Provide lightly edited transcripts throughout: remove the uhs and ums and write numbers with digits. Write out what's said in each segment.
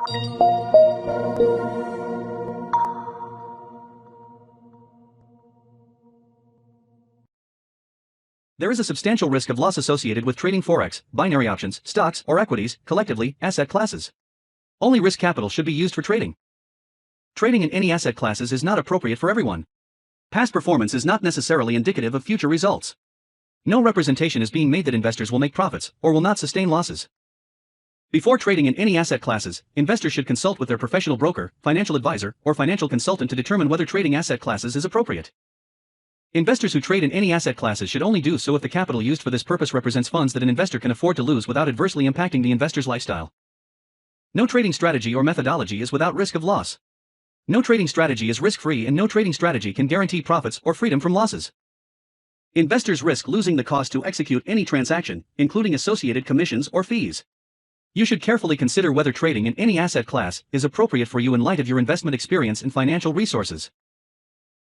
There is a substantial risk of loss associated with trading forex, binary options, stocks, or equities, collectively, asset classes. Only risk capital should be used for trading. Trading in any asset classes is not appropriate for everyone. Past performance is not necessarily indicative of future results. No representation is being made that investors will make profits, or will not sustain losses. Before trading in any asset classes, investors should consult with their professional broker, financial advisor, or financial consultant to determine whether trading asset classes is appropriate. Investors who trade in any asset classes should only do so if the capital used for this purpose represents funds that an investor can afford to lose without adversely impacting the investor's lifestyle. No trading strategy or methodology is without risk of loss. No trading strategy is risk-free, and no trading strategy can guarantee profits or freedom from losses. Investors risk losing the cost to execute any transaction, including associated commissions or fees. You should carefully consider whether trading in any asset class is appropriate for you in light of your investment experience and financial resources.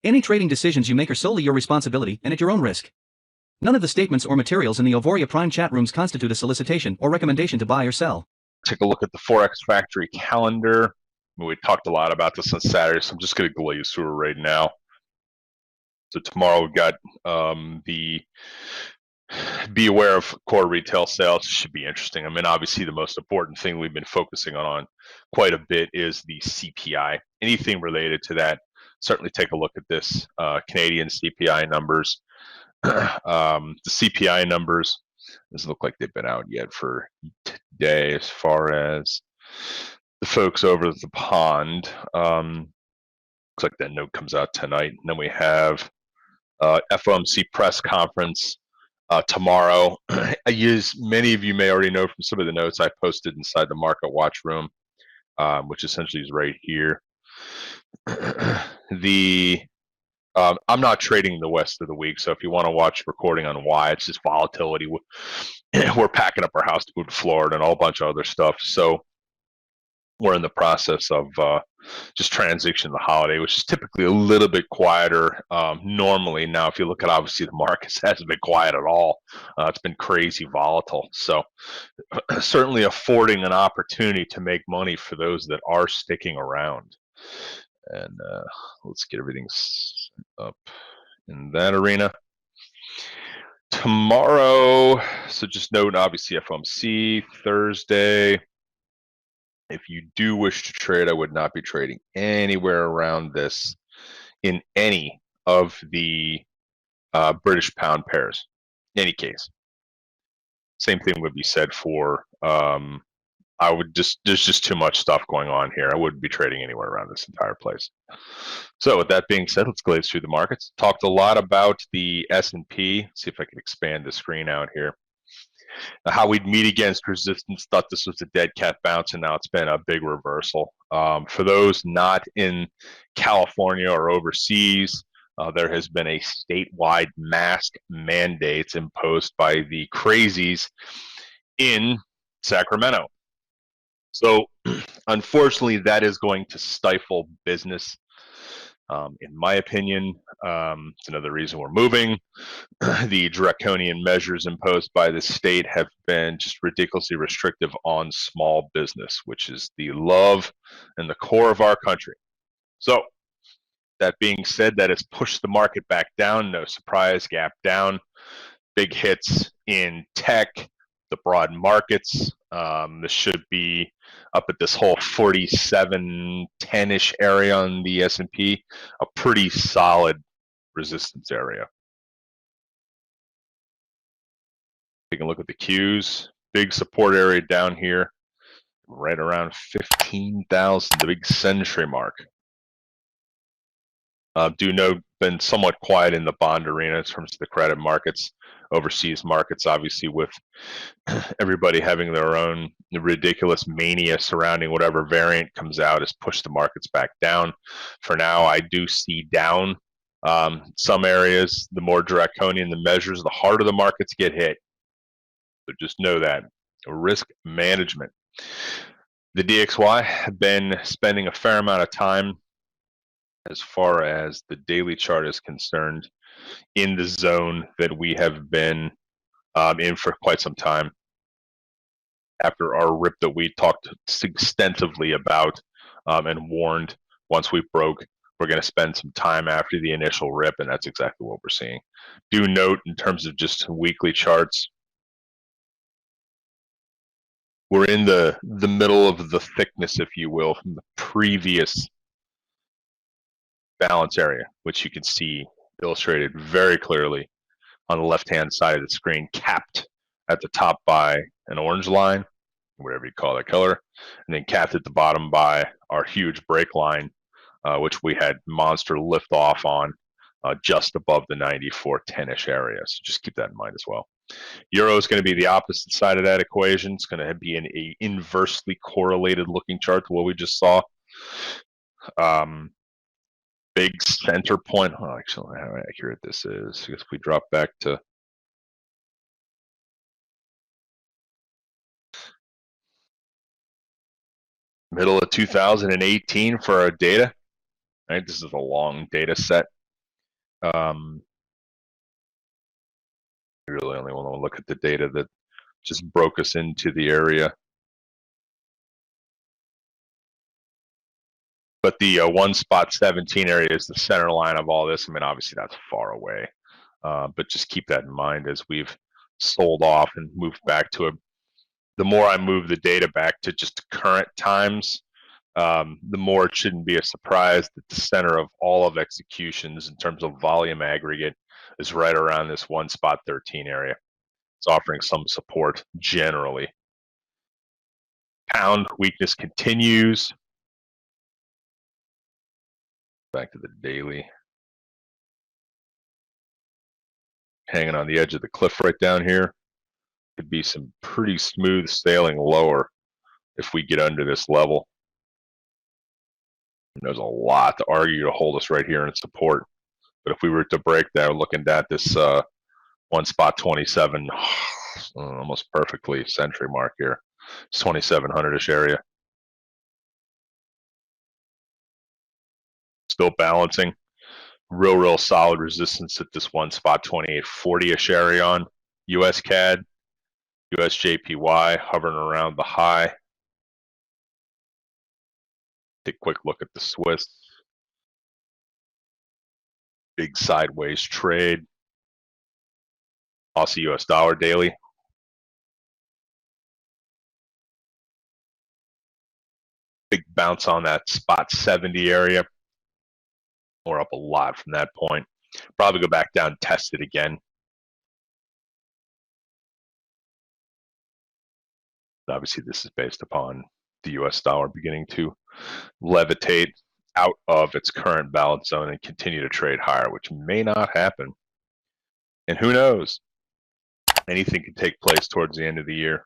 Any trading decisions you make are solely your responsibility and at your own risk. None of the statements or materials in the Auvoria Prime chat rooms constitute a solicitation or recommendation to buy or sell. Take a look at the Forex Factory calendar. We talked a lot about this on Saturday, so I'm just going to glaze through it right now. So tomorrow we've got the be aware of core retail sales. Should be interesting. I mean, obviously the most important thing we've been focusing on quite a bit is the CPI. Anything related to that, certainly take a look at this. Canadian CPI numbers. The CPI numbers doesn't look like they've been out yet for today as far as the folks over the pond. Looks like that note comes out tonight. And then we have FOMC press conference tomorrow. Many of you may already know from some of the notes I posted inside the Market Watch room, which essentially is right here. I'm not trading the West of the week, so if you want to watch recording on why, it's just volatility. We're packing up our house to move to Florida and a whole bunch of other stuff. So we're in the process of just transitioning the holiday, which is typically a little bit quieter normally. Now, if you look at obviously the markets, it hasn't been quiet at all. It's been crazy volatile. So certainly affording an opportunity to make money for those that are sticking around. And let's get everything up in that arena. Tomorrow, so just note, obviously FOMC, Thursday. If you do wish to trade, I would not be trading anywhere around this in any of the British pound pairs. In any case. Same thing would be said for there's just too much stuff going on here. I wouldn't be trading anywhere around this entire place. So with that being said, let's glaze through the markets. Talked a lot about the S&P. See if I can expand the screen out here. How we'd meet against resistance, thought this was a dead cat bounce, and now it's been a big reversal. For those not in California or overseas, there has been a statewide mask mandates imposed by the crazies in Sacramento. So unfortunately, that is going to stifle business. In my opinion, it's another reason we're moving. The draconian measures imposed by the state have been just ridiculously restrictive on small business, which is the love and the core of our country. So that being said, that has pushed the market back down. No surprise, gap down. Big hits in tech, the broad markets. This should be up at this whole 4710-ish area on the S&P, a pretty solid resistance area. Taking a look at the Qs, big support area down here, right around 15,000, the big century mark. Do note, been somewhat quiet in the bond arena in terms of the credit markets. Overseas markets, obviously, with everybody having their own ridiculous mania surrounding whatever variant comes out, has pushed the markets back down. For now, I do see down. Some areas, the more draconian the measures, the harder the markets get hit. So just know that. Risk management. The DXY have been spending a fair amount of time, as far as the daily chart is concerned, in the zone that we have been in for quite some time. after our rip that we talked extensively about and warned once we broke. We're going to spend some time after the initial rip, and that's exactly what we're seeing. Do note in terms of just weekly charts, we're in the middle of the thickness, if you will, from the previous balance area, which you can see illustrated very clearly on the left-hand side of the screen, capped at the top by an orange line, whatever you call that color, and then capped at the bottom by our huge break line, which we had monster lift off on just above the 94.10-ish area. So just keep that in mind as well. Euro is going to be the opposite side of that equation. It's going to be an inversely correlated looking chart to what we just saw. Big center point. Oh, actually, how accurate this is. If we drop back to middle of 2018 for our data, right? This is a long data set. We really only want to look at the data that just broke us into the area. But the 1 spot 17 area is the center line of all this. I mean, obviously that's far away, but just keep that in mind as we've sold off and moved back to a. The more I move the data back to just current times, the more it shouldn't be a surprise that the center of all of executions in terms of volume aggregate is right around this 1 spot 13 area. It's offering some support generally. Pound weakness continues. Back to the daily. Hanging on the edge of the cliff right down here. Could be some pretty smooth sailing lower if we get under this level. And there's a lot to argue to hold us right here in support. But if we were to break there, looking at this 1 spot 27, almost perfectly century mark here. It's 2700-ish area. Still balancing. Real solid resistance at this 1 spot 2840-ish area on US CAD. US JPY hovering around the high. Take a quick look at the Swiss. Big sideways trade. Aussie US dollar daily. Big bounce on that spot 70 area. We're up a lot from that point. Probably go back down, test it again. Obviously, this is based upon the US dollar beginning to levitate out of its current balance zone and continue to trade higher, which may not happen. And who knows? Anything can take place towards the end of the year.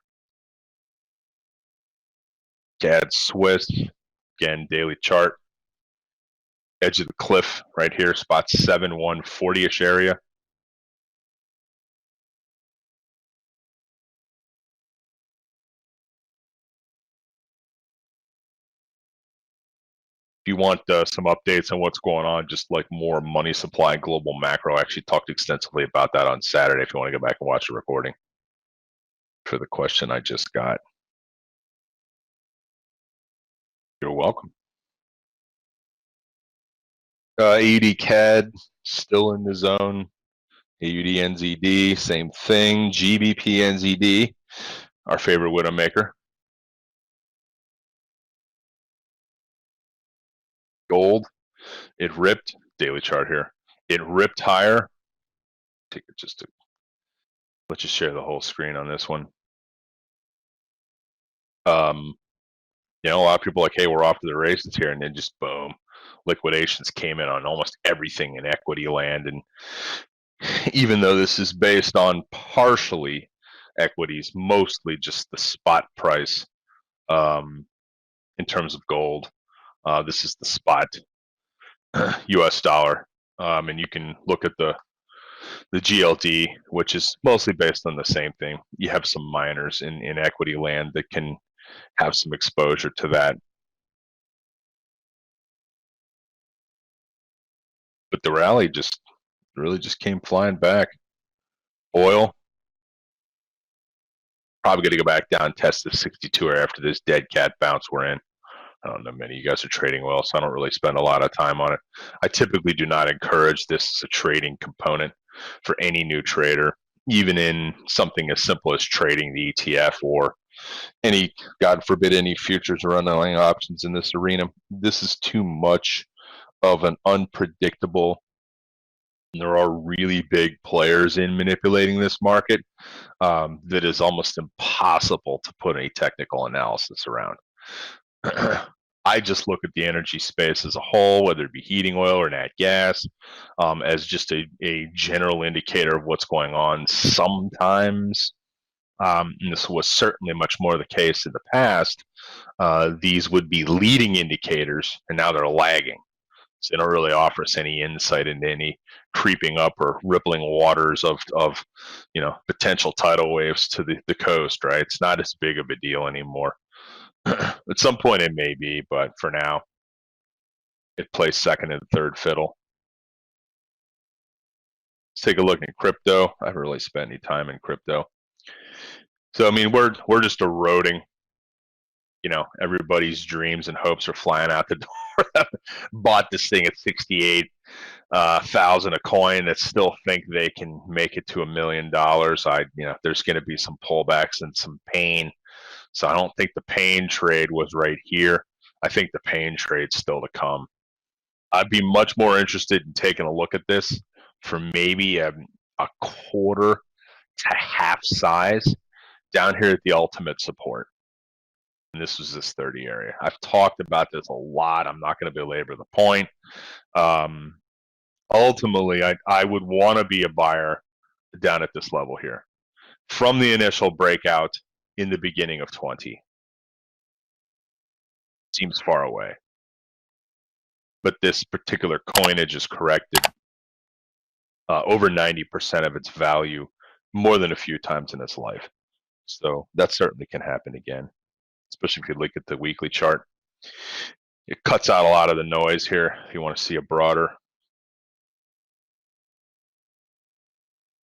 CAD Swiss, again, daily chart. Edge of the cliff right here, spot 7140-ish area. If you want some updates on what's going on, just like more money supply and global macro, I actually talked extensively about that on Saturday if you want to go back and watch the recording for the question I just got. You're welcome. AUD CAD still in the zone. AUD NZD, same thing. GBP NZD, our favorite widowmaker. Gold, it ripped, daily chart here. It ripped higher. Take it just to, let's just share the whole screen on this one. You know, a lot of people are like, hey, we're off to the races here, and then just boom, liquidations came in on almost everything in equity land. And even though this is based on partially equities, mostly just the spot price in terms of gold. This is the spot US dollar. And you can look at the GLD, which is mostly based on the same thing. You have some miners in equity land that can have some exposure to that. But the rally really just came flying back. Oil Probably going to go back down, test the 62 after this dead cat bounce we're in. I don't know, many of you guys are trading well, so I don't really spend a lot of time on it. I typically do not encourage this as a trading component for any new trader, even in something as simple as trading the ETF or any, God forbid, any futures or underlying options in this arena. This is too much of an unpredictable. There are really big players in manipulating this market that is almost impossible to put any technical analysis around. I just look at the energy space as a whole, whether it be heating oil or nat gas, as just a general indicator of what's going on. Sometimes, and this was certainly much more the case in the past, these would be leading indicators, and now they're lagging. So they don't really offer us any insight into any creeping up or rippling waters of potential tidal waves to the coast, right? It's not as big of a deal anymore. At some point it may be, but for now, it plays second and third fiddle. Let's take a look at crypto. I haven't really spent any time in crypto. So, I mean, we're just eroding. Everybody's dreams and hopes are flying out the door. Bought this thing at 68,000 a coin that still think they can make it to $1 million. There's going to be some pullbacks and some pain. So I don't think the pain trade was right here. I think the pain trade's still to come. I'd be much more interested in taking a look at this for maybe a quarter to half size down here at the ultimate support. And this was this 30 area. I've talked about this a lot. I'm not going to belabor the point. Ultimately, I would want to be a buyer down at this level here from the initial breakout in the beginning of 20. Seems far away. But this particular coinage is corrected over 90% of its value more than a few times in its life. So that certainly can happen again, especially if you look at the weekly chart. It cuts out a lot of the noise here if you want to see a broader.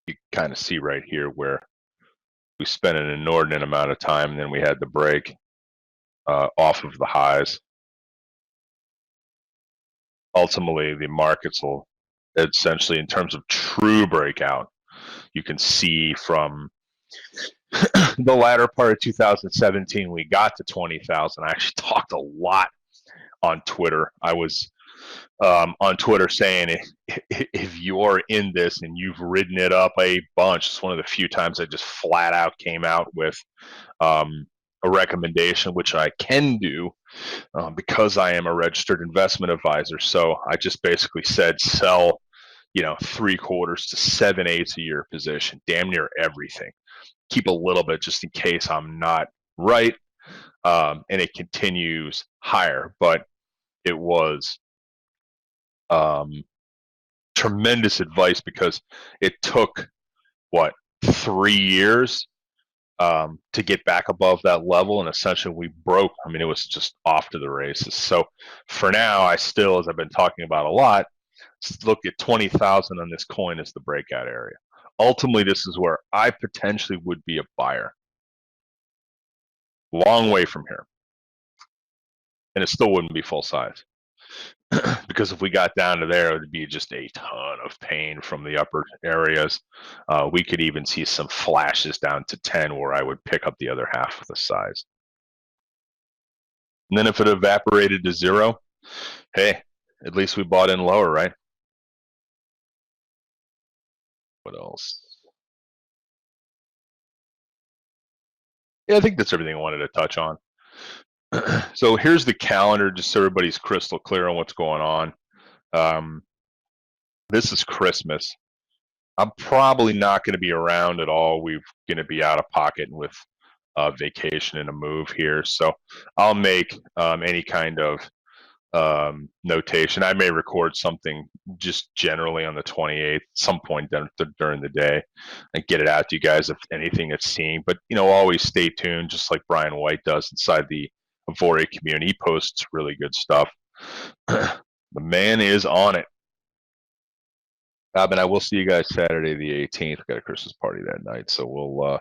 You kind of see right here where we spent an inordinate amount of time and then we had the break off of the highs. Ultimately, the markets will essentially, in terms of true breakout, you can see from the latter part of 2017, we got to 20,000. I actually talked a lot on Twitter. I was on Twitter saying if you're in this and you've ridden it up a bunch, it's one of the few times I just flat out came out with a recommendation, which I can do because I am a registered investment advisor. So I just basically said sell 3/4 to 7/8 of your position, damn near everything. Keep a little bit just in case I'm not right, and it continues higher. But it was tremendous advice because it took 3 years to get back above that level, and essentially we broke. I mean, it was just off to the races. So for now, I still, as I've been talking about a lot, look at 20,000 on this coin as the breakout area. Ultimately, this is where I potentially would be a buyer. Long way from here. And it still wouldn't be full size. Because if we got down to there, it would be just a ton of pain from the upper areas. We could even see some flashes down to 10 where I would pick up the other half of the size. And then if it evaporated to 0, hey, at least we bought in lower, right? What else? Yeah, I think that's everything I wanted to touch on. So here's the calendar, just so everybody's crystal clear on what's going on. This is Christmas. I'm probably not going to be around at all. We're going to be out of pocket with vacation and a move here. So I'll make any kind of notation. I may record something just generally on the 28th, some point during the day, and get it out to you guys if anything it's seeing. But always stay tuned, just like Brian White does inside the Auvoria community. He posts really good stuff. The man is on it. And I will see you guys Saturday the 18th. Got a Christmas party that night, so we'll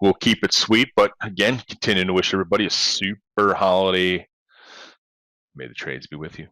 we'll keep it sweet, but again, continuing to wish everybody a super holiday. May the trades be with you.